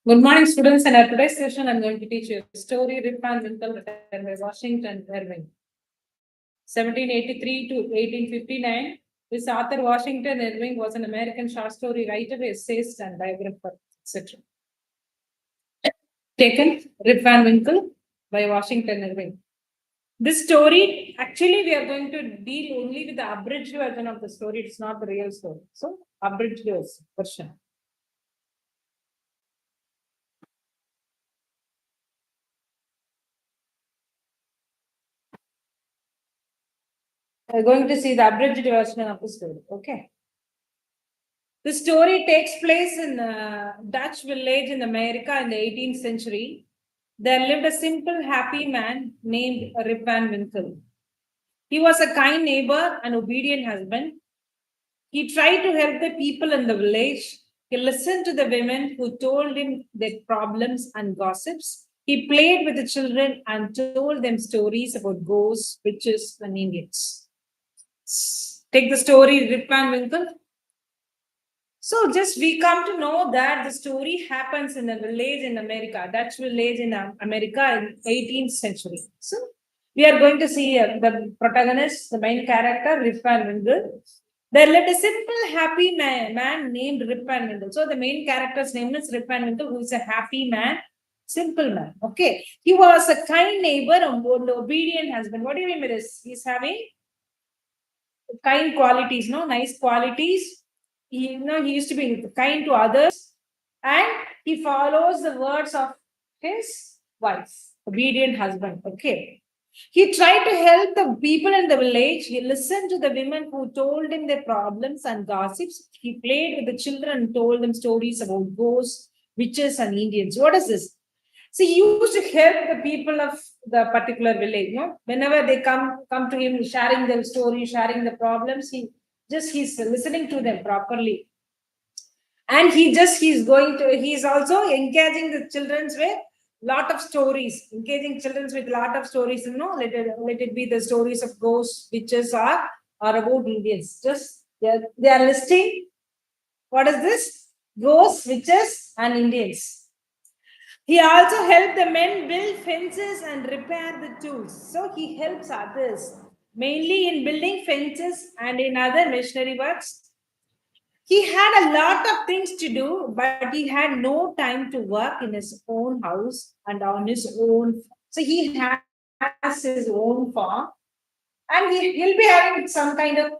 Good morning, students. In our today's session, I'm going to teach you a story, Rip and Winkle, written by Washington Irving. 1783 to 1859. This author, Washington Irving, was an American short story writer, essayist, and biographer, etc. Taken, Rip and Winkle by Washington Irving. This story, actually, we are going to deal only with the abridged version of the story. It's not the real story. So, abridged version. We're going to see the abridged version of the story. Okay. The story takes place in a Dutch village in America in the 18th century. There lived a simple, happy man named Rip Van Winkle. He was a kind neighbor and obedient husband. He tried to help the people in the village. He listened to the women who told him their problems and gossips. He played with the children and told them stories about ghosts, witches, and Indians. Take the story, Rip Van Winkle. So just we come to know that the story happens in a village in America, Dutch village in America in 18th century. So we are going to see the protagonist, the main character, Rip Van Winkle. There lived a simple, happy man named Rip Van Winkle. So the main character's name is Rip Van Winkle, who is a happy man, simple man. Okay. He was a kind neighbor and obedient husband. What do you mean by this? He's having kind qualities, no? Nice qualities. He used to be kind to others, and he follows the words of his wife, obedient husband. Okay. He tried to help the people in the village. He listened to the women who told him their problems and gossips. He played with the children and told them stories about ghosts, witches, and Indians. What is this? So he used to help the people of the particular village. Whenever they come to him, sharing their story, sharing the problems, he's listening to them properly. And he's also engaging the children's with lot of stories, engaging children with lot of stories, let it be the stories of ghosts, witches, or about Indians. Just they are listing what is this? Ghosts, witches, and Indians. He also helped the men build fences and repair the tools. So he helps others, mainly in building fences and in other missionary works. He had a lot of things to do, but he had no time to work in his own house and on his own. So he has his own farm, and he'll be having some kind of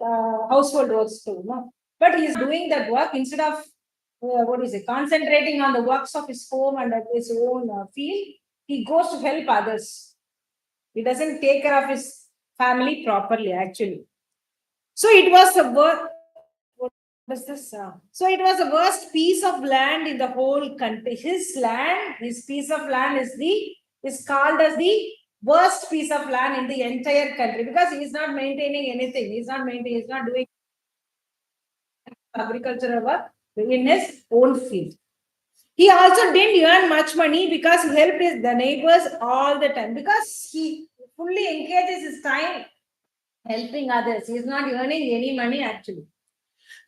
household works too. No? But he's doing that work instead of concentrating on the works of his home and at his own field. He goes to help others. He doesn't take care of his family properly, actually. So it was a what is this? So it was the worst piece of land in the whole country. His piece of land is called as the worst piece of land in the entire country because he is not maintaining anything. He's not doing agricultural work in his own field. He also didn't earn much money because he helped the neighbors all the time because he fully engages his time helping others. He is not earning any money actually.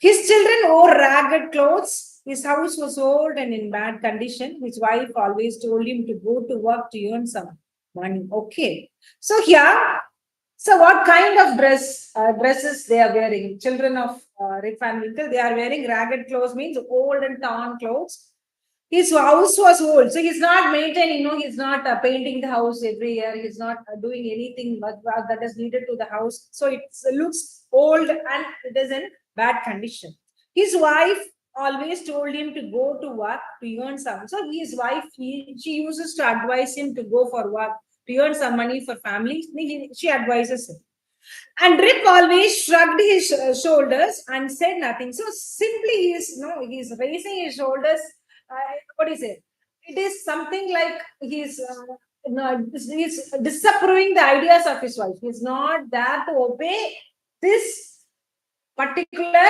His children wore ragged clothes. His house was old and in bad condition. His wife always told him to go to work to earn some money. Okay. So what kind of dresses they are wearing? Children of Rip Van Winkle, they are wearing ragged clothes, means old and torn clothes. His house was old, so he's not maintaining. He's not painting the house every year. He's not doing anything that is needed to the house. So it looks old and it is in bad condition. His wife always told him to go to work to earn some. So his wife, she uses to advise him to go for work to earn some money for family. She advises him. And Rip always shrugged his shoulders and said nothing. So simply he's raising his shoulders. What is it? It is something like he's disapproving the ideas of his wife. He's not there to obey this particular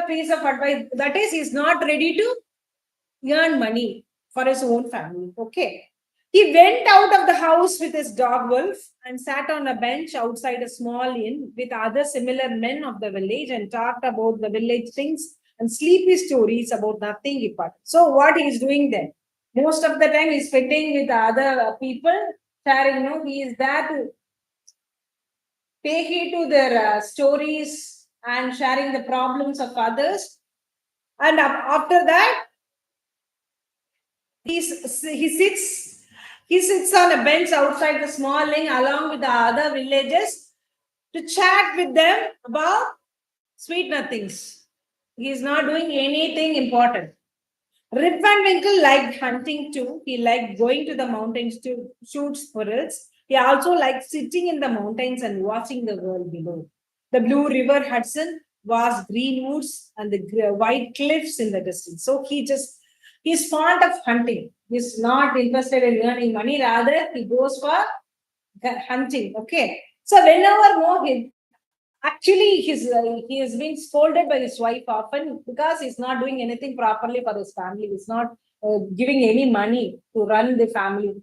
piece of advice. That is, he's not ready to earn money for his own family. Okay. He went out of the house with his dog Wolf and sat on a bench outside a small inn with other similar men of the village and talked about the village things and sleepy stories about nothing important. So what he is doing then? Most of the time he's spending with other people, sharing, he is there to pay heed to their stories and sharing the problems of others. And after that, he sits on a bench outside the small lane along with the other villagers to chat with them about sweet nothings. He is not doing anything important. Rip Van Winkle liked hunting too. He liked going to the mountains to shoot squirrels. He also liked sitting in the mountains and watching the world below. The Blue River Hudson, vast green woods, and the white cliffs in the distance. So he's fond of hunting. He's not interested in earning money. Rather, he goes for hunting. Okay. So whenever he actually he has been scolded by his wife often because he's not doing anything properly for his family. He's not giving any money to run the family.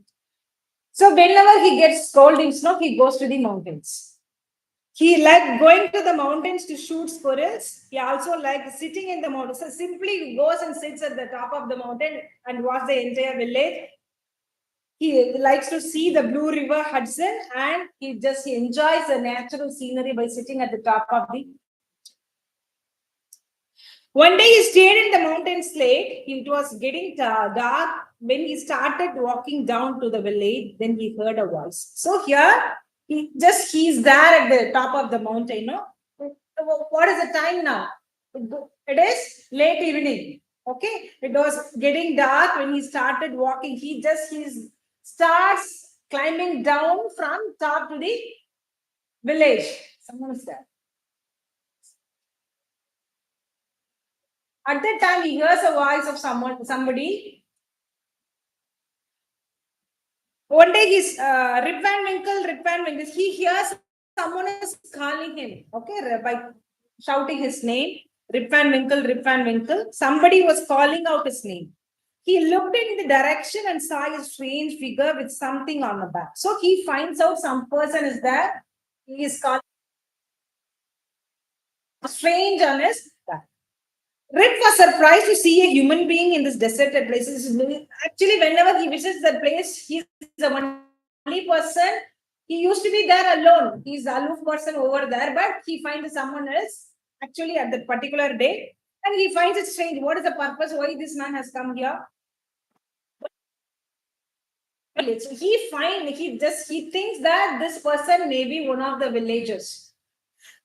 So whenever he gets scoldings, he goes to the mountains. He liked going to the mountains to shoot squirrels. He also liked sitting in the mountains. So simply goes and sits at the top of the mountain and watch the entire village. He likes to see the Blue River Hudson, and he enjoys the natural scenery by sitting at the top of the. One day he stayed in the mountains late. It was getting dark when he started walking down to the village. Then he heard a voice. So here he's there at the top of the mountain. What is the time now? It is late evening. Okay, it was getting dark when he started walking. He starts climbing down from top to the village. Someone is there. At that time, he hears a voice of somebody. One day he's Rip Van Winkle. He hears someone is calling him. Okay, by shouting his name. Rip Van Winkle. Somebody was calling out his name. He looked in the direction and saw a strange figure with something on the back. So he finds out some person is there. He is calling strange on his back. Rip was surprised to see a human being in this deserted place. Actually, whenever he visits that place, he's the only person. He used to be there alone. He's the aloof person over there, but he finds someone else actually at that particular day. And he finds it strange. What is the purpose? Why this man has come here? So he thinks that this person may be one of the villagers.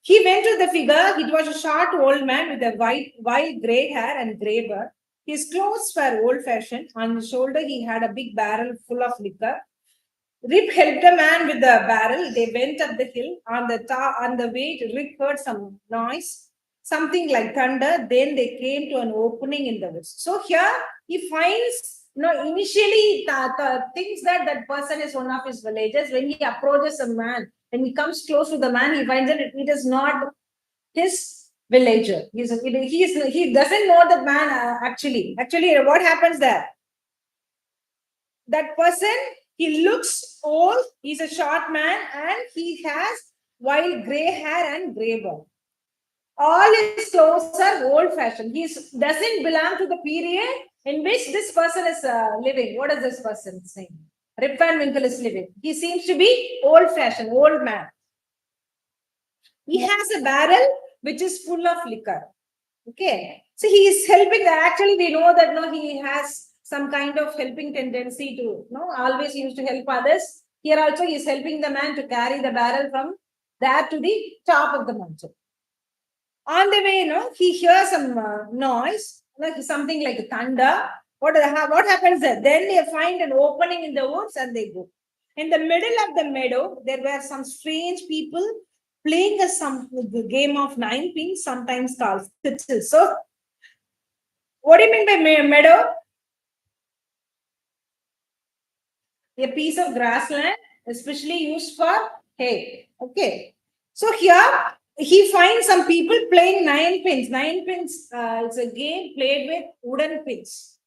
He went to the figure. It was a short old man with a wild grey hair and grey beard. His clothes were old-fashioned. On his shoulder, he had a big barrel full of liquor. Rip helped the man with the barrel. They went up the hill. On the way, Rip heard some noise, something like thunder. Then they came to an opening in the woods. So here he finds, initially thinks that person is one of his villagers. When he approaches a man, when he comes close to the man, he finds that it is not his villager. He doesn't know the man actually. Actually, what happens there? That person, he looks old. He's a short man and he has wild grey hair and grey beard. All his clothes are old-fashioned. He doesn't belong to the period in which this person is living. What is this person saying? Rip Van Winkle is living. He seems to be old-fashioned, old man. He has a barrel which is full of liquor. Okay. So he is helping. Actually, we know that he has some kind of helping tendency to, always used to help others. Here also he is helping the man to carry the barrel from there to the top of the mountain. On the way, he hears some noise, something like thunder. What happens there? Then they find an opening in the woods and they go. In the middle of the meadow, there were some strange people playing the game of 9 pins, sometimes called Sittle. So, what do you mean by meadow? A piece of grassland, especially used for hay. Okay. So here he finds some people playing 9 pins. 9 pins, it's a game played with wooden pins.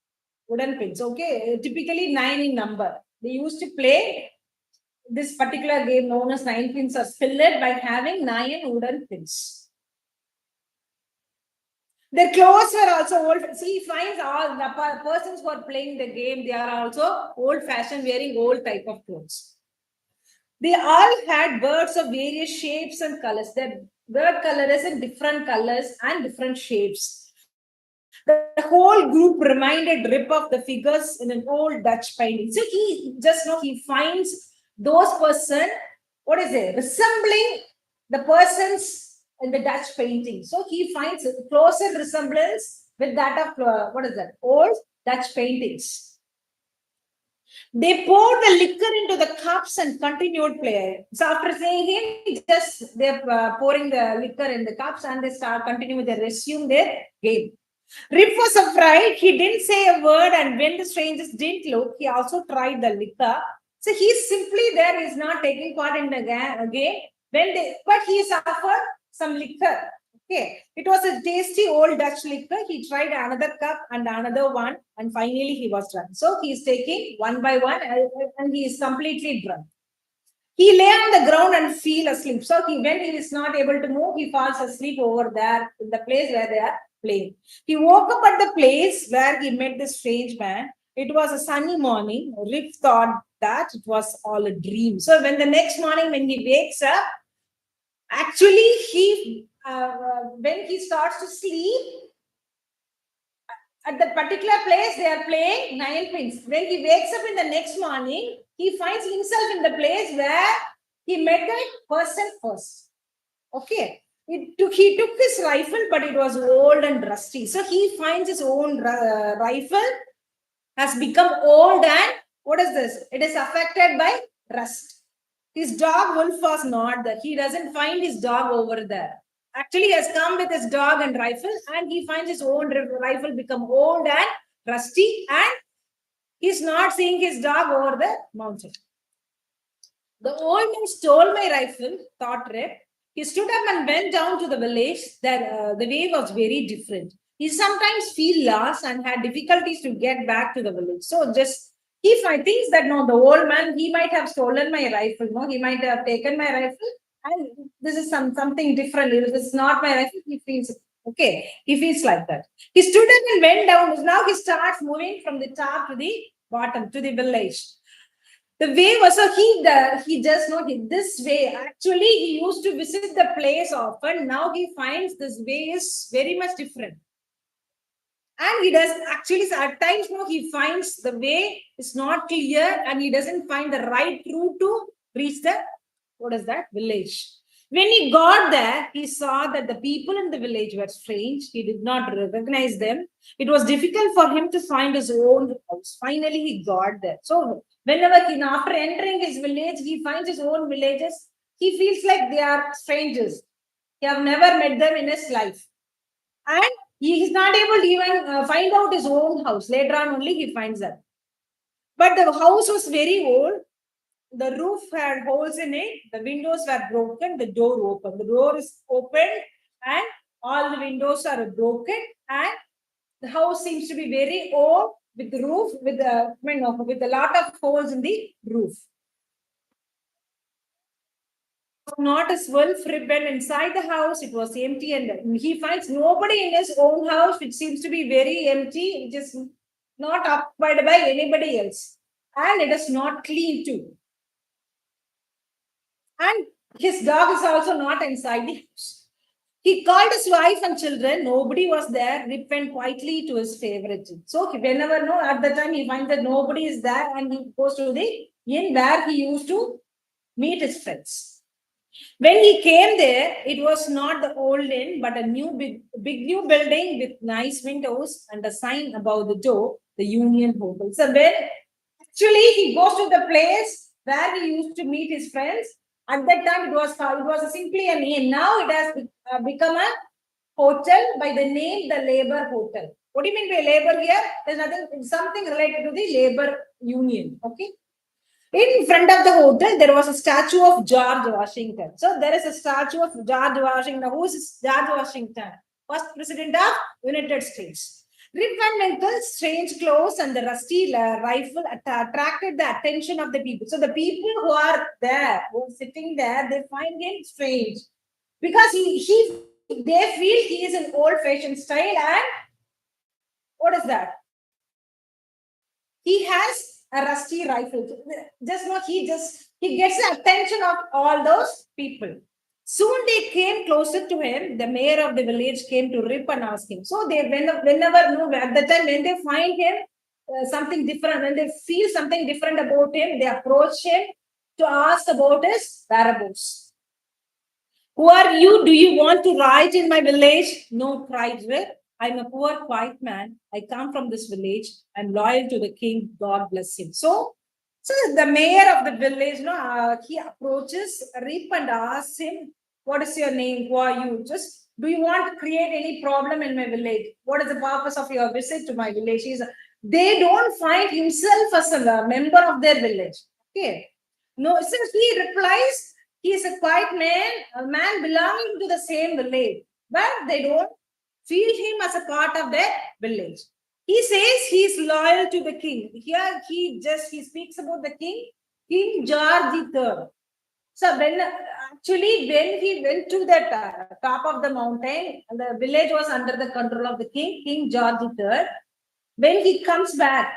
Okay. Typically 9 in number. They used to play this particular game known as 9 pins are filled by having 9 wooden pins. Their clothes were also old. See, he finds all the persons who are playing the game, they are also old-fashioned, wearing old type of clothes. They all had birds of various shapes and colors. The bird color is in different colors and different shapes. The whole group reminded Rip of the figures in an old Dutch painting. So he finds those person, what is it, resembling the persons in the Dutch painting. So he finds a closer resemblance with that of old Dutch paintings. They poured the liquor into the cups and continued playing. So after saying him, they're pouring the liquor in the cups and they resume their game. Rip was afraid. He didn't say a word, and when the strangers didn't look, he also tried the liquor. So he's simply there. He's not taking part in the game. But he suffered some liquor. Okay, it was a tasty old Dutch liquor. He tried another cup and another one, and finally he was drunk. So he's taking one by one, and he is completely drunk. He lay on the ground and fell asleep. So when he is not able to move, he falls asleep over there in the place where they are playing. He woke up at the place where he met the strange man. It was a sunny morning. Rip thought that it was all a dream. So when the next morning, when he wakes up, actually when he starts to sleep, at the particular place they are playing nine pins. When he wakes up in the next morning, he finds himself in the place where he met the person first. Okay. He took his rifle, but it was old and rusty. So he finds his own rifle has become old and what is this? It is affected by rust. His dog Wolf was not there. He doesn't find his dog over there. Actually, he has come with his dog and rifle, and he finds his own rifle become old and rusty, and he's not seeing his dog over the mountain. The old man stole my rifle, thought Rip. He stood up and went down to the village. The way was very different. He sometimes feel lost and had difficulties to get back to the village. So he thinks that no, the old man, he might have stolen my rifle. No, he might have taken my rifle, and this is something different. This is not my rifle. He feels okay. He feels like that. He stood up and went down. Now he starts moving from the top to the bottom to the village. The way was he does not this way. Actually, he used to visit the place often. Now he finds this way is very much different. And he does actually at times he finds the way is not clear and he doesn't find the right route to reach the village. When he got there, he saw that the people in the village were strange. He did not recognize them. It was difficult for him to find his own house. Finally, he got there. So whenever after entering his village, he finds his own villages. He feels like they are strangers. He have never met them in his life. And he is not able to even find out his own house. Later on only he finds that. But the house was very old. The roof had holes in it. The windows were broken. The door open. The door is open and all the windows are broken. And the house seems to be very old with the roof, with a lot of holes in the roof. Not as Wolf ribbon inside the house, it was empty, and he finds nobody in his own house, which seems to be very empty, which is not occupied by anybody else, and it is not clean too. And his dog is also not inside the house. He called his wife and children. Nobody was there. Rip went quietly to his favorite inn. So whenever at the time he finds that nobody is there, and he goes to the inn where he used to meet his friends. When he came there, it was not the old inn, but a big new building with nice windows and a sign above the door, the Union Hotel. So when actually he goes to the place where he used to meet his friends, at that time it was simply an inn. Now it has become a hotel by the name the Labor Hotel. What do you mean by labor here? There's something related to the labor union. Okay. In front of the hotel, there was a statue of George Washington. So there is a statue of George Washington. Who is George Washington? First President of United States. Rip Van Winkle's strange clothes and the rusty rifle attracted the attention of the people. So the people who are there, who are sitting there, they find him strange because he they feel he is an old-fashioned style, and what is that? He has a rusty rifle. Just not he gets the attention of all those people. Soon they came closer to him. The mayor of the village came to rip and ask him. So they whenever no at the time when they find him something different, when they feel something different about him, they approach him to ask about his whereabouts. Who are you? Do you want to ride in my village? No, cried Red. I'm a poor, quiet man. I come from this village. I'm loyal to the king. God bless him. So the mayor of the village, he approaches Rip and asks him, what is your name? Who are you? Just, do you want to create any problem in my village? What is the purpose of your visit to my village? They don't find himself as a member of their village. Okay. No, so he replies, he is a quiet man, a man belonging to the same village, but they don't feel him as a part of their village. He says he is loyal to the king. Here he speaks about the king, King George III. So when he went to the top of the mountain, the village was under the control of the king, King George III. When he comes back,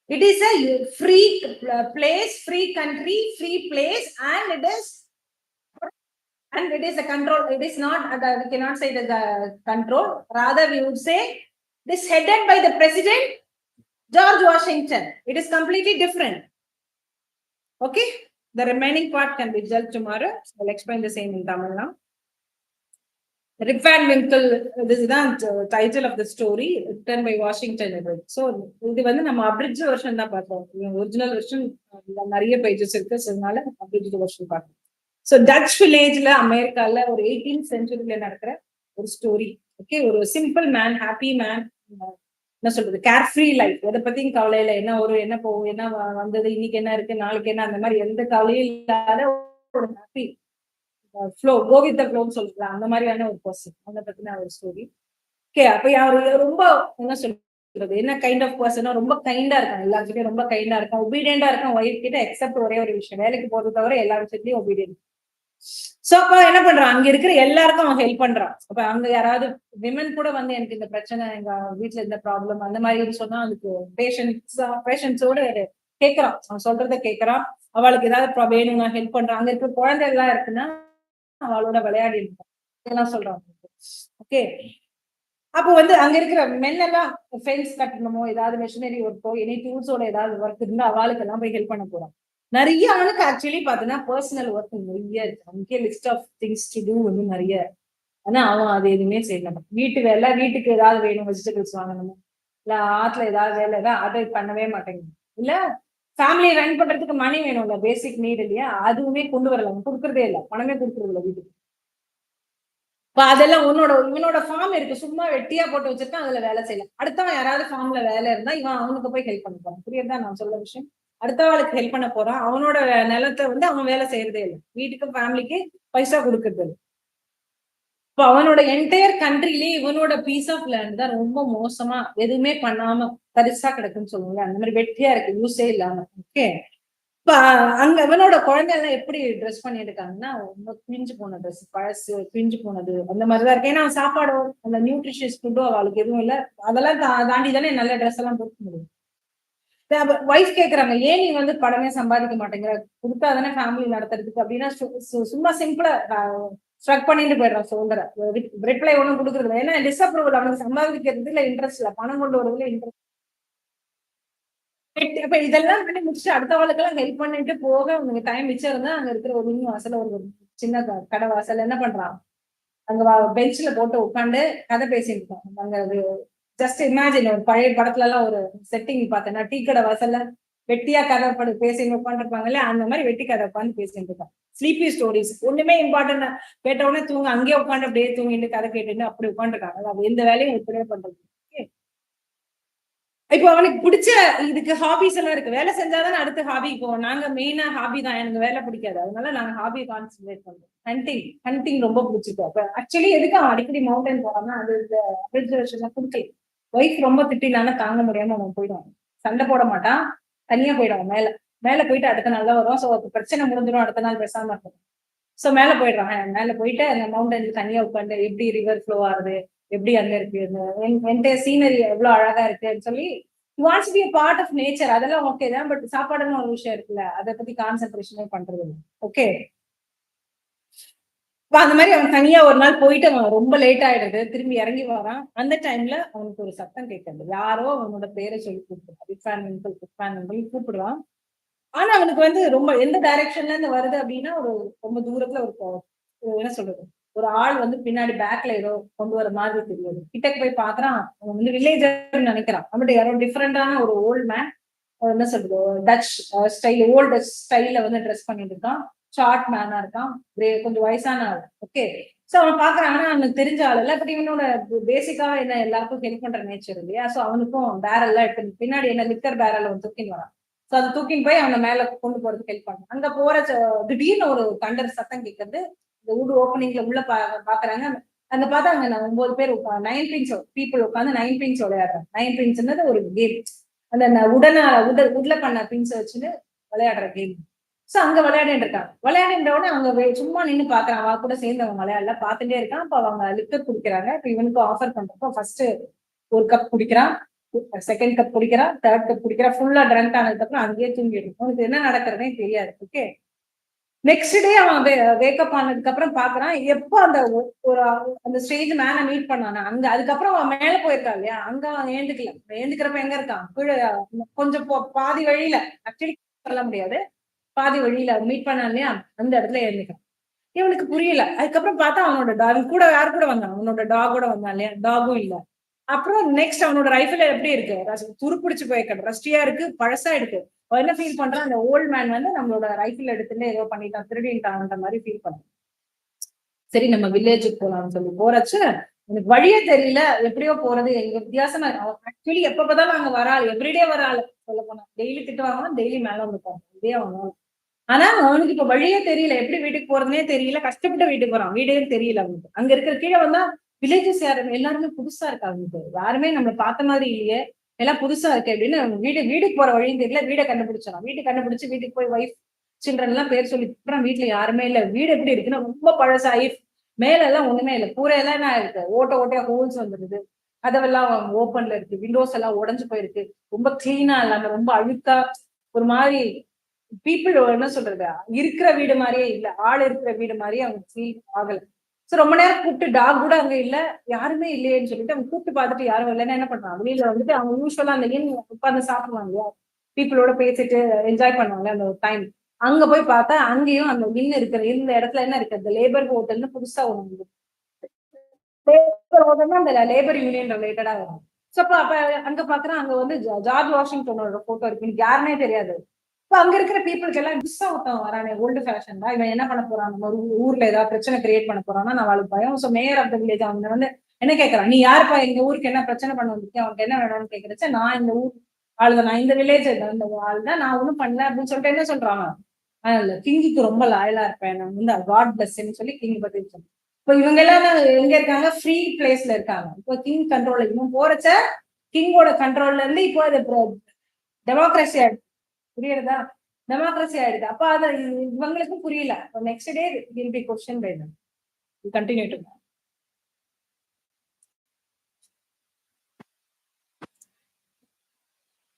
it is a free place, free country, free place, and it is a control. It is not, we cannot say the control. Rather, we would say this headed by the president, George Washington. It is completely different. Okay. The remaining part can be judged tomorrow. I'll explain the same in Tamil now. Rip Van Winkle, this is the title of the story, written by Washington. So, இது வந்து நம்ம abridged version தான் பார்த்தோம். Original version நிறைய pages இருக்கு, அதனால abridged version பார்த்தோம். So, Dutch villageல அமெரிக்கால ஒரு 18th centuryல நடக்கிற ஒரு ஸ்டோரி. ஓகே, ஒரு சிம்பிள் மேன், ஹாப்பி மேன், என்ன சொல்றது, கேர்ஃப்ரீ லைஃப். எதை பத்தியும் கவலை இல்லை. என்ன போகும், என்ன வந்தது, இன்னைக்கு என்ன இருக்கு, நாளைக்கு என்ன, அந்த மாதிரி எந்த கவலையும் இல்லாத ஒரு happy flow, go with the ஃப்ளோன்னு சொல்லிக்கலாம். அந்த மாதிரியான ஒரு பர்சன். அதை பத்தின ஒரு ஸ்டோரி. ஓகே, அப்ப அவரு ரொம்ப என்ன சொல்றது, என்ன கைண்ட் ஆஃப் பர்சனா, ரொம்ப கைண்டா இருக்கான், எல்லாருக்கிட்டையும் ரொம்ப கைண்டா இருக்கான், ஒபீடியண்டா இருக்கான் ஒய்ஃப் கிட்ட, எக்ஸப்ட் ஒரே ஒரு விஷயம், வேலைக்கு போறது தவிர எல்லா விஷயத்துலயும் ஒபீடியன்ட். சோ அப்ப என்ன பண்றான், அங்க இருக்கிற எல்லாருக்கும் அவன் ஹெல்ப் பண்றான். அப்ப அங்க யாராவது விமன் கூட வந்து எனக்கு இந்த பிரச்சனை, எங்க வீட்டுல இந்த ப்ராப்ளம் அந்த மாதிரி சொன்னா அதுக்கு பேஷன்ஸோட கேட்கறான், அவன் சொல்றத கேட்கறான். அவளுக்கு ஏதாவது வேணும், நான் ஹெல்ப் பண்றான். அங்க இருக்கிற குழந்தை எல்லாம் இருக்குன்னா அவளோட விளையாடி இதெல்லாம் சொல்றான். ஓகே, அப்போ வந்து அங்க இருக்கிற மென் எல்லாம் ஃபென்ஸ் கட்டணுமோ, ஏதாவது மிஷினரி ஒர்க்கோ, எனி டூல்ஸோட ஏதாவது ஒர்க் இருந்தா அவளுக்கு எல்லாம் போய் ஹெல்ப் பண்ண போறான். நிறைய அவனுக்கு ஆக்சுவலி பாத்தீங்கன்னா பர்சனல் ஒர்க் நிறைய இருக்கு. அவனுக்கே list of things to do வந்து நிறைய. ஆனா அவன் அது எதுவுமே செய்யணும். வீட்டு வேலை, வீட்டுக்கு ஏதாவது வேணும், வெஜிடபிள்ஸ் வாங்கணுமோ, இல்ல ஆத்துல ஏதாவது வேலை தான், அதை பண்ணவே மாட்டேங்குது. இல்ல ஃபேமிலியை ரன் பண்றதுக்கு மணி வேணும்ல, பேசிக் நீட் இல்லையா, அதுவுமே கொண்டு வரல, அவன் கொடுக்கறதே இல்லை, பணமே கொடுக்கறது இல்லை வீட்டுக்கு. இப்ப அதெல்லாம் இவனோட ஃபார்ம் இருக்கு, சும்மா வெட்டியா போட்டு வச்சிருக்கான், அதுல வேலை செய்யலாம். அடுத்தவன் யாராவது ஃபார்ம்ல வேலை இருந்தா இவன் அவனுக்கு போய் ஹெல்ப் பண்ண போறான். புரியுதா நான் சொல்ற விஷயம்? அடுத்தவளுக்கு ஹெல்ப் பண்ண போறான். அவனோட நிலத்தை வந்து அவன் வேலை செய்யறதே இல்லை, வீட்டுக்கு ஃபேமிலிக்கு பைசா கொடுக்கறது இல்லை. இப்போ அவனோட என்டையர் கண்ட்ரிலேயே இவனோட பீஸ் ஆஃப் லேண்ட் தான் ரொம்ப மோசமா, எதுவுமே பண்ணாம தரிசா கிடக்குன்னு சொல்லுவாங்க, அந்த மாதிரி வெட்டியா இருக்கு, யூஸே இல்லாம. ஓகே, இப்ப அங்க இவனோட குழந்தை எல்லாம் எப்படி ட்ரெஸ் பண்ணிருக்காங்கன்னா, ரொம்ப பிஞ்சு போன ட்ரெஸ், பழசு பிஞ்சு போனது, அந்த மாதிரிதான் இருக்கு. ஏன்னா சாப்பாடோ அந்த நியூட்ரிஷியஸ் ஃபுட்டோ அவளுக்கு எதுவும் இல்லை. அதெல்லாம் தாண்டி தானே நல்ல ட்ரெஸ் எல்லாம் போட்டு முடியும். ஒய்ஃப் கேக்குறாங்க, ஏன் நீ வந்து படமே சம்பாதிக்க மாட்டேங்கிற, கொடுத்தா தானே ஃபேமிலி நடத்துறதுக்கு அப்படின்னா, சும்மா சிம்பிளா ஸ்ட்ரக் பண்ணிட்டு போயிடுறான் சோல்டரை. ரிப்ளை ஒண்ணும் கொடுக்குறது. ஏன்னா டிஸ்அப்ரூவல், அவனுக்கு சம்பாதிக்கிறதுல இன்ட்ரெஸ்ட் இல்லை, பணம் கொண்டு வரதுல இன்ட்ரெஸ்ட். இப்ப இதெல்லாம் பண்ணி முடிச்சுட்டு அடுத்தவளுக்கெல்லாம் ஹெல்ப் பண்ணிட்டு போக உனக்கு டைம் மிச்சம் இருந்தா, அங்க இருக்கிற ஒரு மினி வாசல ஒரு சின்ன கடை வாசல் என்ன பண்றான், அங்க பெஞ்ச்ல போட்டு உட்காந்து கதை பேசிட்டு இருக்கோம். அங்க ஜஸ்ட் இமேஜின், ஒரு பழைய படத்துல எல்லாம் ஒரு செட்டிங் பார்த்தேன்னா, டீ கடை வாசல்ல வெட்டியா கதை பேசி உட்காந்துருப்பாங்கல்ல, அந்த மாதிரி வெட்டி கதை உட்காந்து பேசிட்டு இருக்கான். ஸ்லீப்பி ஸ்டோரிஸ், ஒண்ணுமே இம்பார்ட்டன்ட், கேட்ட உடனே தூங்க, அங்கேயே உட்காந்து அப்படியே தூங்கிட்டு கதை கேட்டுட்டு அப்படி உட்காந்துருக்காங்க. அது எந்த வேலையும் இப்படியே பண்றது. இப்போ அவனுக்கு பிடிச்ச இதுக்கு ஹாபிஸ் எல்லாம் இருக்கு, வேலை செஞ்சாதானே அடுத்த ஹாபி. இப்போ நாங்க மெயினா ஹாபி தான், எனக்கு வேலை பிடிக்காது, அதனால நாங்க ஹாபி கான்சென்ட்ரேட் பண்றோம். ஹண்டிங் ரொம்ப பிடிச்சிருக்கோம். அப்ப ஆக்சுவலி எதுக்கு அவன் அடிக்கடி மவுண்டன் போறான்னா, அது குடுக்கல. ஒய்ஃப் ரொம்ப திட்டினால தாங்க முடியாம அவன் போயிடுவான். சண்டை போட மாட்டான், தனியா போயிடுவான். மேல போயிட்டு அடுத்த நாள் தான் வரும். சோ பிரச்சனை முடிஞ்சிடும், அடுத்த நாள் பேசாம இருக்கும். சோ மேல போயிடுறான். மேல போயிட்டு அந்த மவுண்டன்ல தனியா உட்காந்து எப்படி ரிவர் ஃப்ளோ ஆகுது, எப்படி அங்க இருக்கு, இந்த சீனரி எவ்வளவு அழகா இருக்குன்னு சொல்லி wants be part of nature. அதெல்லாம் ஓகே தான். பட் சாப்பாடுன்னு ஒரு விஷயம் இருக்குல்ல, அதை பத்தி கான்சென்ட்ரேஷனே பண்றது இல்லை. ஓகே, அந்த மாதிரி அவன் தனியா ஒரு நாள் போயிட்டு அவன் ரொம்ப லேட் ஆயிடுது, திரும்பி இறங்கி வரான். அந்த டைம்ல அவனுக்கு ஒரு சத்தம் கேட்கறது, யாரோ அவனோட பேரை சொல்லி கூப்பிடுவான். ஆனா அவனுக்கு வந்து ரொம்ப எந்த டைரக்ஷன்ல இருந்து வருது அப்படின்னா, ஒரு ரொம்ப தூரத்துல என்ன சொல்றது, ஒரு ஆள் வந்து பின்னாடி பேக்ல ஏதோ கொண்டு வர மாதிரி தெரியுது. கிட்டக்கு போய் பாக்குறான், அவன் வந்து வில்லேஜர் நினைக்கிறான். அவன்கிட்ட யாரோ டிஃப்ரெண்டான ஒரு ஓல்ட் மேன், என்ன சொல்றது, டச் ஸ்டைல், ஓல்டு ஸ்டைல வந்து ட்ரெஸ் பண்ணிட்டு இருக்கான். ஷார்ட் மேனா இருக்கான், கொஞ்சம் வயசான ஆள். ஓகே, சோ அவன் பாக்குறாங்கன்னா அவனுக்கு தெரிஞ்ச ஆள் இல்ல. பட் இவனோட பேசிக்கா என்ன எல்லாருக்கும் ஹெல்ப் பண்ற நேச்சர் இல்லையா. சோ அவனுக்கும் பேரல்லாம் எடுத்து பின்னாடி என்ன லிக்கர் பேரல் அவன் தூக்கின்னு வரான். சோ அதை தூக்கின்னு போய் அவனை மேல கொண்டு போறதுக்கு ஹெல்ப் பண்ணான். அங்க போற திடீர்னு ஒரு தண்டர் சத்தம் கேட்கறது. இந்த ஊடு ஓப்பனிங்ல உள்ள பாக்குறாங்க. அந்த பார்த்தா அங்க 9 பேர் 9 பின்ஸ் பீப்புள் உட்காந்து 9 பின்ஸ் விளையாடுறாங்க. 9 பின்ஸ்ன்றது ஒரு கேம். அந்த உடல பண்ண பின்ஸ் வச்சுன்னு விளையாடுற கேம். சோ அங்க விளையாடிட்டு இருக்கான். விளையாடின்ற உடனே அவங்க சும்மா நின்னு பாக்குறான். அவ கூட சேர்ந்து அவன் விளையாடல, பாத்துட்டே இருக்கான். அப்ப அவங்க லிக்கர் குடிக்கிறாங்க. இப்ப இவனுக்கு ஆஃபர் பண்றப்போ ஃபர்ஸ்ட் ஒரு கப் குடிக்கிறான், செகண்ட் கப் குடிக்கிறான், தேர்ட் கப் குடிக்கிறான். ஃபுல்லா ட்ரங்க் ஆனதுக்கு அப்புறம் அங்கேயே தூங்கிடும். உனக்கு என்ன நடக்கிறதே தெரியாது. ஓகே, நெக்ஸ்ட் டே அவன் வேக்கப் ஆனதுக்கு அப்புறம் பாக்குறான். எப்போ ஒரு அந்த ஸ்டேஜ் மேல மீட் பண்ணானா அங்க, அதுக்கப்புறம் அவன் மேல போயிருக்கான் இல்லையா, அங்க அவன் ஏந்துக்கல. ஏந்துக்கிறப்ப எங்க இருக்கான், கீழே கொஞ்சம் பாதி வழியில, ஆக்சுவலி சொல்ல முடியாது, பாதி வழியில மீட் பண்ணான் இல்லையா, அந்த இடத்துல ஏந்துக்கான். இவனுக்கு புரியல. அதுக்கப்புறம் பார்த்தா அவனோட டாக் கூட, யாரு கூட வந்தான், அவனோட டாகோட வந்தான் இல்லையா, டாகும் இல்ல. அப்புறம் நெக்ஸ்ட் அவனோட ரைஃபிள் எப்படி இருக்கு, துருப்பிடிச்சு போயிருக்க, ரஸ்டியா இருக்கு, பழசா இருக்கு. என்ன ஃபீல் பண்றான், அந்த ஓல்ட் மேன் வந்து நம்மளோட ரைஃபிள் எடுத்துட்டு ஏதோ பண்ணிட்டான், திருடிட்டான்ற மாதிரி ஃபீல் பண்றான். சரி நம்ம வில்லேஜுக்கு போலாம்னு சொல்லி போறச்சு, எனக்கு வழியே தெரியல, எப்படியோ போறது, எங்க வித்தியாசமா இருக்கு. ஆக்சுவலி எப்ப பார்த்தாலும் அங்க வராள், எவ்ரிடே வராள். சொல்ல போனா டெய்லி திட்டுவாங்க, டெய்லி மேல வந்துட்டாங்க, இதே அவங்க. ஆனா அவனுக்கு இப்ப வழியே தெரியல, எப்படி வீட்டுக்கு போறதுனே தெரியல, கஷ்டப்பட்டு வீட்டுக்கு போறான், வீடே தெரியல அவனுக்கு. அங்க இருக்கிற கீழே வந்தா வில்லேஜஸ் யாருமே எல்லாருமே புதுசா இருக்கா அவனுக்கு, யாருமே நம்மள பார்த்த மாதிரி இல்லையே, எல்லாம் புதுசா இருக்கு அப்படின்னு. வீட்டுக்கு போற வழியும் தெரியல, வீடை கண்டுபிடிச்சான். வீட்டுக்கு கண்டுபிடிச்சு வீட்டுக்கு போய் ஒய்ஃப் சில்ட்ரன் எல்லாம் பேர் சொல்லி அப்புறம் வீட்டுல யாருமே இல்ல. வீடு எப்படி இருக்குன்னா ரொம்ப பழசாயி, மேல எல்லாம் ஒண்ணுமே இல்லை, கூரை எல்லாம் என்ன இருக்கு, ஓட்டையா ஹோல்ஸ் வந்துருது, அதெல்லாம் ஓப்பன்ல இருக்கு, விண்டோஸ் எல்லாம் உடைஞ்சு போயிருக்கு, ரொம்ப கிளீனா இல்லாம ரொம்ப அழுக்கா, ஒரு மாதிரி பீப்புள் என்ன சொல்றது, இருக்கிற வீடு மாதிரியே இல்ல, ஆள் இருக்கிற வீடு மாதிரியே அவங்க ஃபீல் ஆகல. சோ ரொம்ப நேரம் கூப்பிட்டு, டாக் கூட அங்க இல்ல, யாருமே இல்லையேன்னு சொல்லிட்டு அவங்க கூப்பிட்டு பார்த்துட்டு யாரும் இல்லைன்னா என்ன பண்றாங்க, வெளியில வந்துட்டு அவங்க யூஸ்வலா அந்த இன் உட்கார்ந்து சாப்பிடுவாங்க இல்லையா, பீப்புளோட பேசிட்டு என்ஜாய் பண்ணுவாங்க அந்த டைம். அங்க போய் பார்த்தா அங்கேயும் அந்த இன் இருக்கிற இந்த இடத்துல என்ன இருக்கு, அந்த லேபர் ஹோட்டல்னு புதுசா ஒண்ணு, லேபர் ஹோட்டல்னா அந்த லேபர் யூனியன் ரிலேட்டடா வரும். சோ அப்ப அங்க பாக்குறேன், அங்க வந்து ஜார்ஜ் வாஷிங்டனோட போட்டோ இருக்கு, எனக்கு யாருன்னே தெரியாது. இப்ப அங்க இருக்கிற பீப்புளுக்கு எல்லாம் புதுசா ஒருத்தவன் வரானே, ஓல்டு ஃபேஷன் தான் இவன், என்ன பண்ண போறான், நம்ம ஊர்ல ஏதாவது பிரச்சனை கிரியேட் பண்ண போறான்னா நான் அவளுக்கு பயம். So mayor of the village அவங்க வந்து என்ன கேட்கறான், நீ யாருப்பா எங்க ஊருக்கு என்ன பிரச்சனை பண்ண வந்திருக்கேன், அவனுக்கு என்ன வேணும்னு கேட்கறச்ச, நான் இந்த ஊர் ஆளுதான், நான் இந்த வில்லேஜ் அந்த ஆள் தான், நான் ஒண்ணும் பண்ணல அப்படின்னு சொல்லிட்டு என்ன சொல்றாங்க, கிங்குக்கு ரொம்ப லாயலா இருப்பேன் நான் வந்து, காட் பிளஸ்ன்னு சொல்லி கிங் பத்தி சொன்னேன். இப்போ இவங்க எல்லாம் எங்க இருக்காங்க, ஃப்ரீ பிளேஸ்ல இருக்காங்க. இப்போ கிங் கண்ட்ரோல், இவன் போறச்ச கிங்கோட கண்ட்ரோல்ல இருந்து இப்போ அது டெமோக்ரஸி ஆயிடுச்சு. புரியுறதா, டெமோக்ரஸி ஆயிடுது. அப்ப அது இவங்களுக்கும் புரியல. Next day will be question by them. Continue to